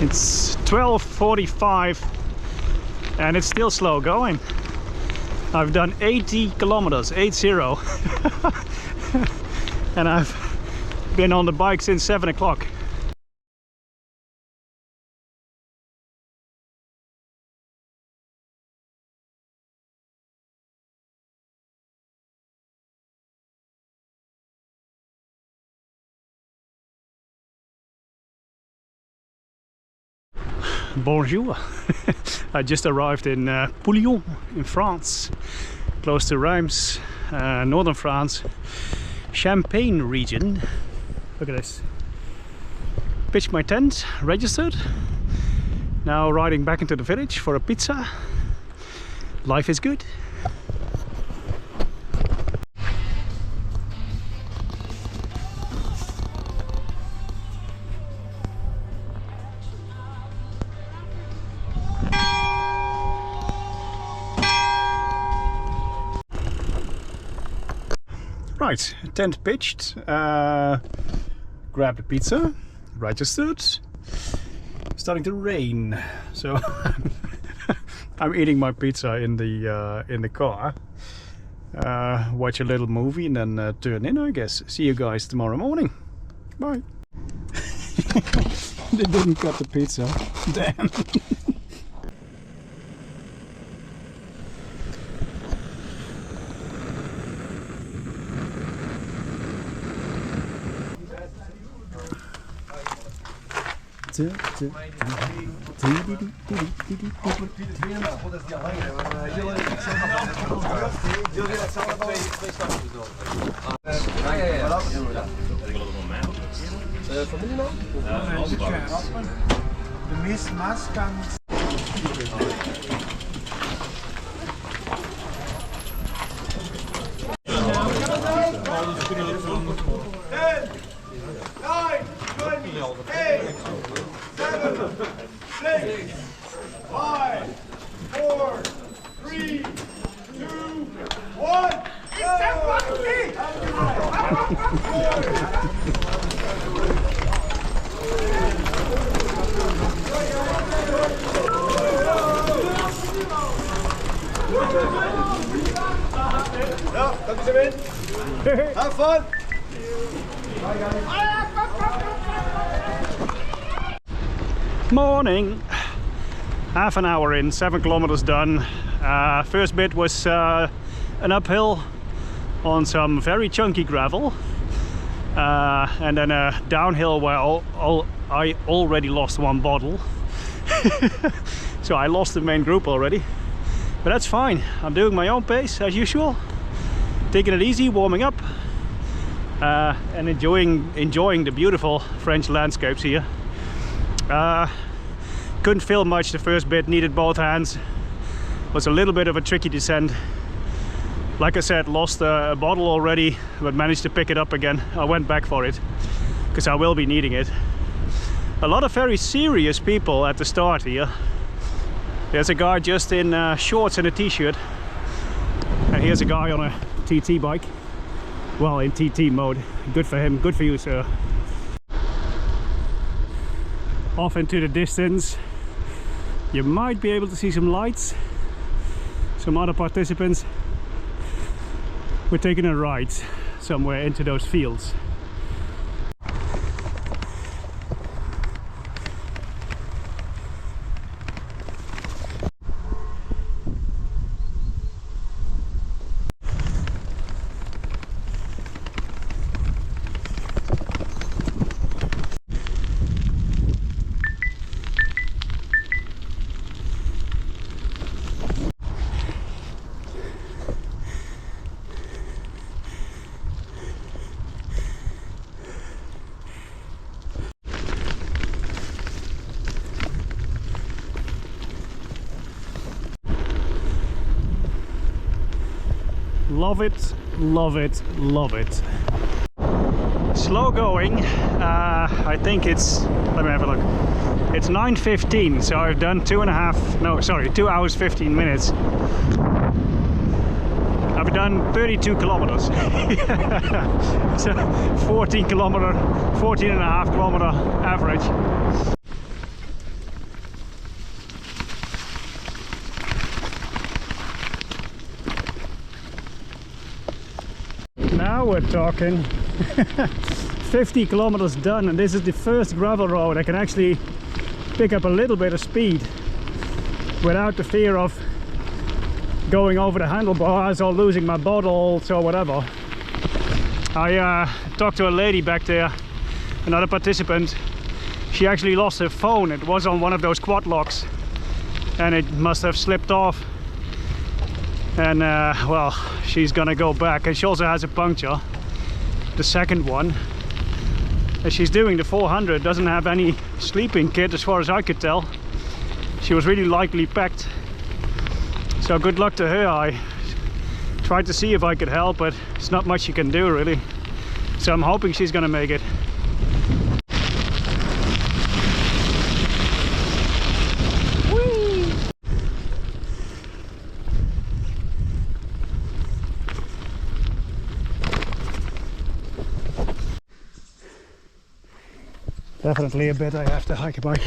It's 12:45 and it's still slow going. I've done 80 kilometers, 80. And I've been on the bike since 7 o'clock. Bonjour. I just arrived in Pouillon in France, close to Reims, northern France, Champagne region. Look at this. Pitched my tent, registered. Now riding back into the village for a pizza. Life is good. Right, tent pitched, grabbed the pizza, registered. Starting to rain, so I'm eating my pizza in the car. Watch a little movie and then turn in, I guess. See you guys tomorrow morning. Bye. They didn't cut the pizza. Damn. De meeste maas kan. Ja, dat is hem in. Have fun. Morning. Half an hour in, 7 kilometers done. First bit was an uphill on some very chunky gravel, and then a downhill where I already lost 1 bottle. So I lost the main group already, but that's fine. I'm doing my own pace as usual, taking it easy, warming up, and enjoying the beautiful French landscapes here. Couldn't film much the first bit, needed both hands. Was a little bit of a tricky descent. Like I said, lost a bottle already, but managed to pick it up again. I went back for it because I will be needing it. A lot of very serious people at the start here. There's a guy just in shorts and a t-shirt, and here's a guy on a TT bike. Well, in TT mode. Good for him, good for you, sir. Off into the distance, you might be able to see some lights, some other participants. We're taking a ride somewhere into those fields. Love it, love it, love it. Slow going. I think it's, let me have a look. It's 9:15, so I've done 2 hours 15 minutes. I've done 32 kilometers. So 14 and a half kilometer average. we're talking 50 kilometers done, and this is the first gravel road I can actually pick up a little bit of speed without the fear of going over the handlebars or losing my bottles or whatever. I talked to a lady back there, another participant. She actually lost her phone. It was on one of those quad locks and it must have slipped off, and well, she's gonna go back, and she also has a puncture, the second one, and she's doing the 400. Doesn't have any sleeping kit as far as I could tell. She was really lightly packed, so good luck to her. I tried to see if I could help, but it's not much you can do really, so I'm hoping she's gonna make it. Definitely a bit I have to hike a bike.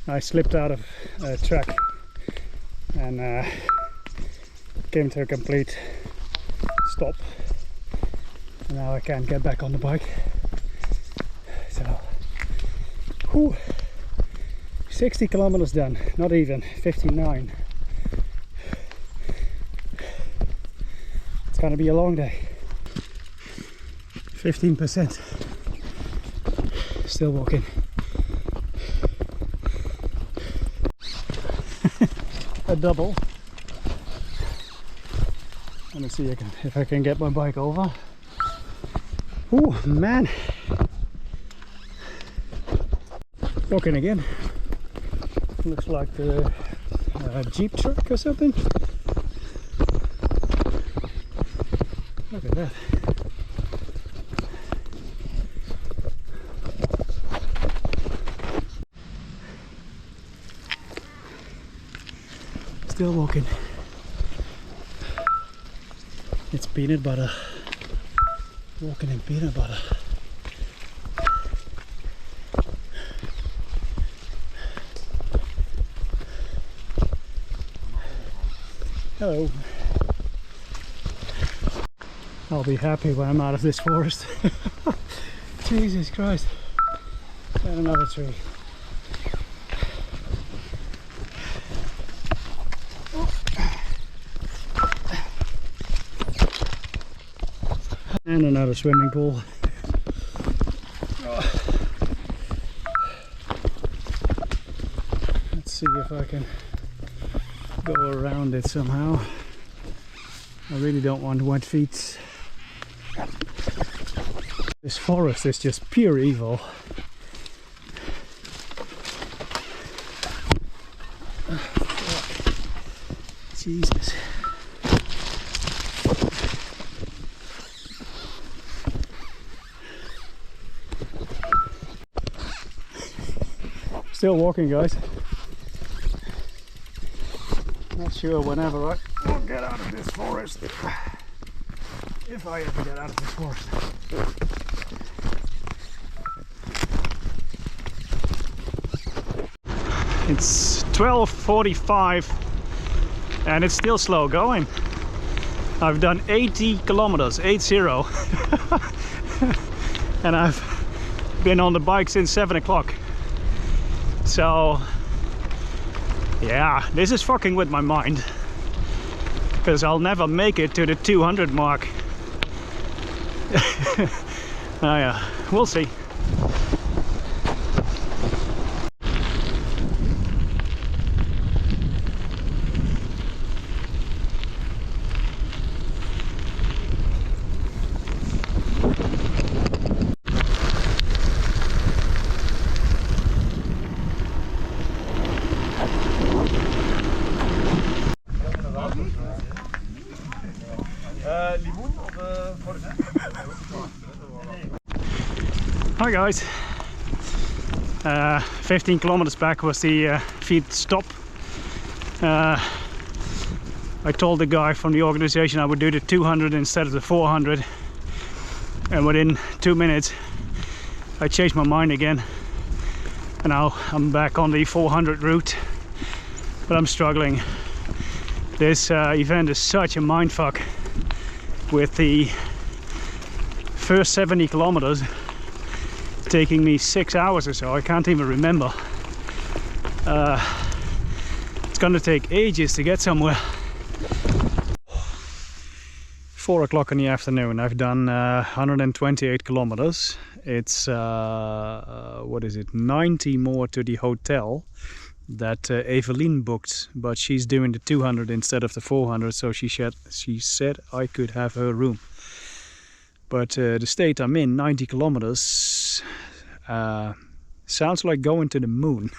I slipped out of a track and came to a complete stop, and now I can't get back on the bike. So, whew, 60 kilometers done, not even 59. It's gonna be a long day. 15%. Still walking. A double. Let me see if I can get my bike over. Oh man, walking again. Looks like the Jeep truck or something. Look at that. Still walking. It's peanut butter. Walking in peanut butter. Hello. I'll be happy when I'm out of this forest. Jesus Christ. And another tree. And another swimming pool. Let's see if I can go around it somehow. I really don't want wet feet. This forest is just pure evil. Jesus. Still walking, guys. Not sure whenever I will get out of this forest. If I ever get out of this forest. It's 12:45 and it's still slow going. I've done 80 kilometers, 80. And I've been on the bike since 7 o'clock. So yeah, this is fucking with my mind, because I'll never make it to the 200 mark. Oh yeah, we'll see. Hi guys, 15 kilometers back was the feed stop. I told the guy from the organization I would do the 200 instead of the 400, and within 2 minutes I changed my mind again, and now I'm back on the 400 route, but I'm struggling. This event is such a mindfuck with the first 70 kilometers taking me 6 hours or so. I can't even remember. It's gonna take ages to get somewhere. 4 o'clock in the afternoon. I've done 128 kilometers. It's what is it, 90 more to the hotel that Evelyn booked, but she's doing the 200 instead of the 400, so she said I could have her room. But the state I'm in, 90 kilometers, sounds like going to the moon.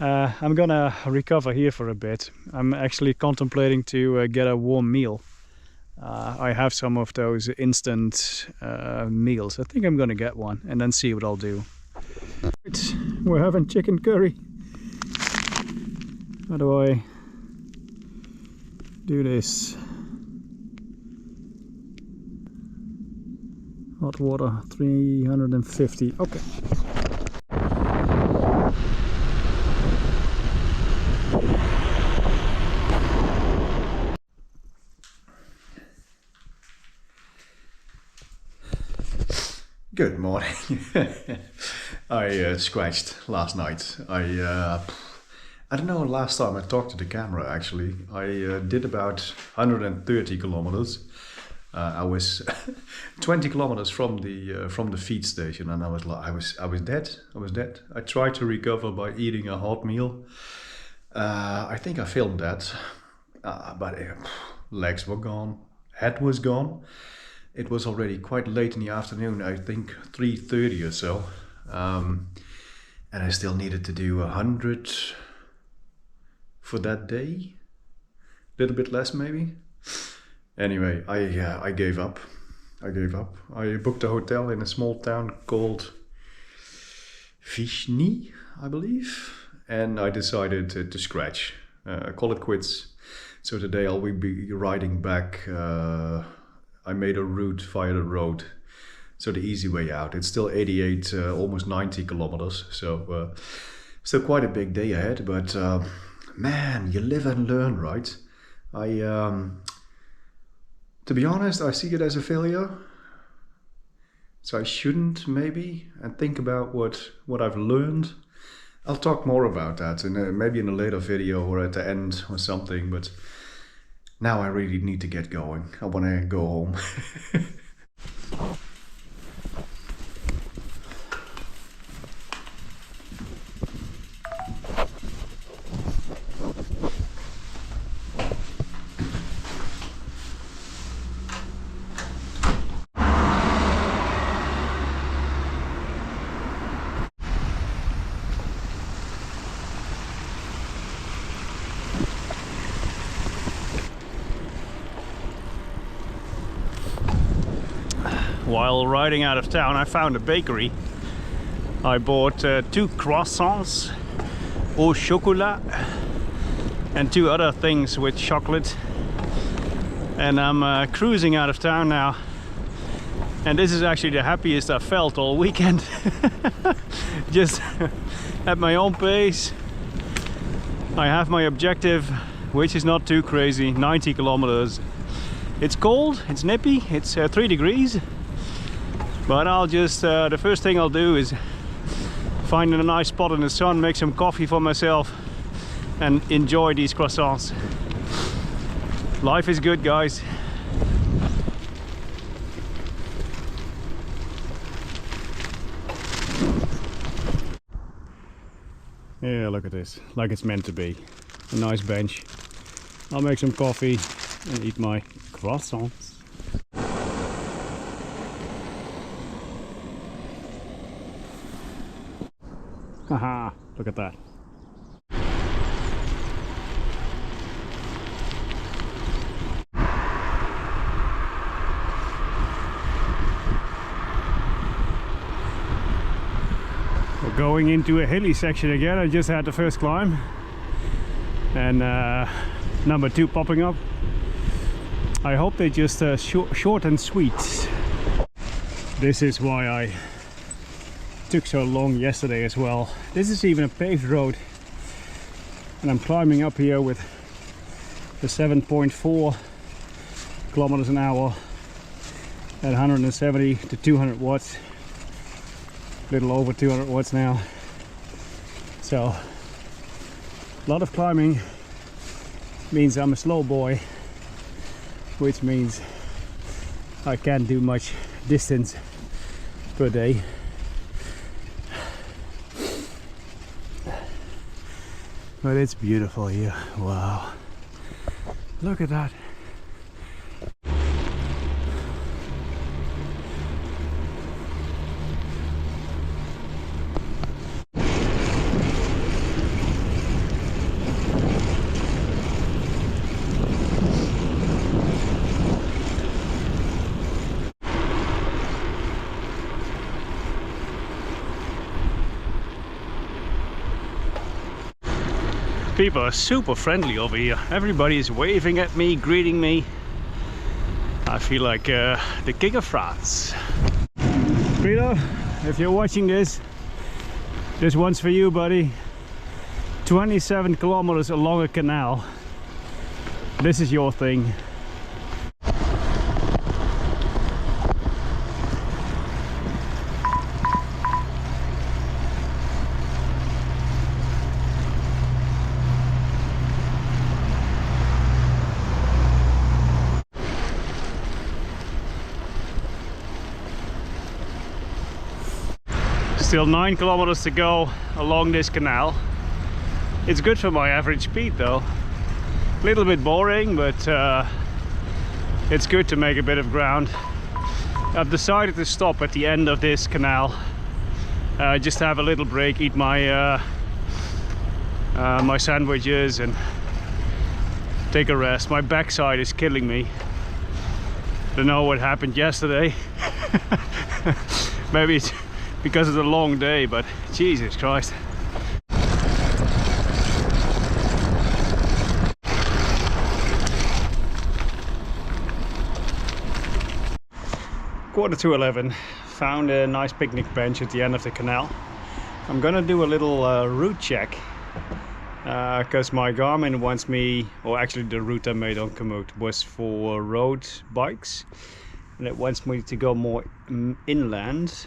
I'm gonna recover here for a bit. I'm actually contemplating to get a warm meal. I have some of those instant meals. I think I'm gonna get one and then see what I'll do. We're having chicken curry. How do I do this? Hot water, 350. Okay. Good morning. I scratched last night. I don't know, last time I talked to the camera actually. I did about 130 kilometers. I was 20 kilometers from the feed station, and I was dead. I was dead. I tried to recover by eating a hot meal. I think I filmed that, but legs were gone, head was gone. It was already quite late in the afternoon, I think 3:30 or so, and I still needed to do 100 for that day, a little bit less maybe. Anyway, I gave up. I booked a hotel in a small town called Picknick, I believe, and I decided to scratch, call it quits. So today I'll be riding back. I made a route via the road, so the easy way out. It's still 88, almost 90 kilometers, so still quite a big day ahead, but man, you live and learn, right? To be honest, I see it as a failure, so I shouldn't maybe, and think about what I've learned. I'll talk more about that maybe in a later video or at the end or something, but now I really need to get going. I want to go home. While riding out of town, I found a bakery. I bought 2 croissants au chocolat and 2 other things with chocolate. And I'm cruising out of town now. And this is actually the happiest I felt all weekend. Just at my own pace. I have my objective, which is not too crazy, 90 kilometers. It's cold, it's nippy, it's 3 degrees. But I'll just, the first thing I'll do is find a nice spot in the sun, make some coffee for myself and enjoy these croissants. Life is good, guys. Yeah, look at this, like it's meant to be. A nice bench. I'll make some coffee and eat my croissants. Haha, look at that. We're going into a hilly section again. I just had the first climb and number 2 popping up. I hope they just short and sweet. This is why I took so long yesterday as well. This is even a paved road and I'm climbing up here with the 7.4 kilometers an hour at 170 to 200 watts, a little over 200 watts now. So a lot of climbing means I'm a slow boy, which means I can't do much distance per day. But it's beautiful here. Wow, look at that. People are super friendly over here. Everybody is waving at me, greeting me. I feel like the King of France. Peter, if you're watching this one's for you, buddy. 27 kilometers along a canal. This is your thing. Still 9 kilometers to go along this canal. It's good for my average speed though. A little bit boring, but it's good to make a bit of ground. I've decided to stop at the end of this canal, just have a little break, eat my my sandwiches and take a rest. My backside is killing me. Don't know what happened yesterday. Maybe it's because of the long day, but Jesus Christ. Quarter to 11, found a nice picnic bench at the end of the canal. I'm gonna do a little route check because my Garmin wants me, or actually the route I made on Komoot was for road bikes and it wants me to go more inland.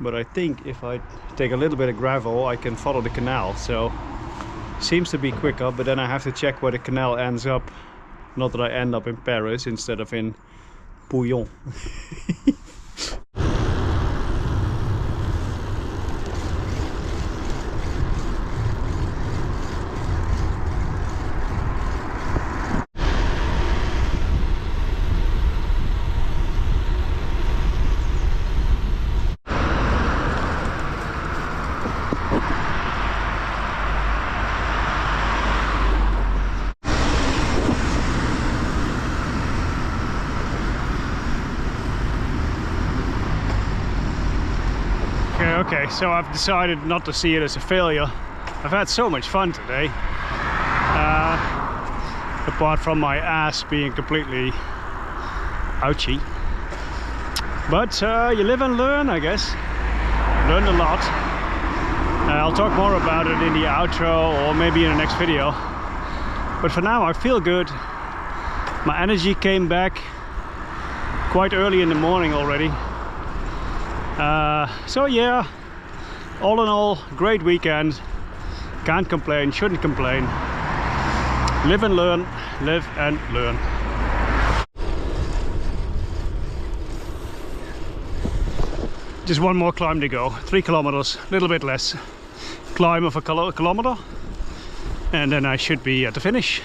But I think if I take a little bit of gravel, I can follow the canal. So seems to be quicker, but then I have to check where the canal ends up. Not that I end up in Paris instead of in Pouillon. Okay, so I've decided not to see it as a failure. I've had so much fun today. Apart from my ass being completely ouchy. But you live and learn, I guess. Learned a lot. I'll talk more about it in the outro or maybe in the next video. But for now I feel good. My energy came back quite early in the morning already. So yeah, all in all, great weekend. Can't complain, shouldn't complain. Live and learn, live and learn. Just one more climb to go, 3 kilometers, a little bit less. Climb of a kilometer, and then I should be at the finish.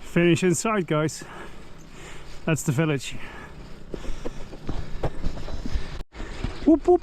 Finish in sight, guys. That's the village. Whoop whoop.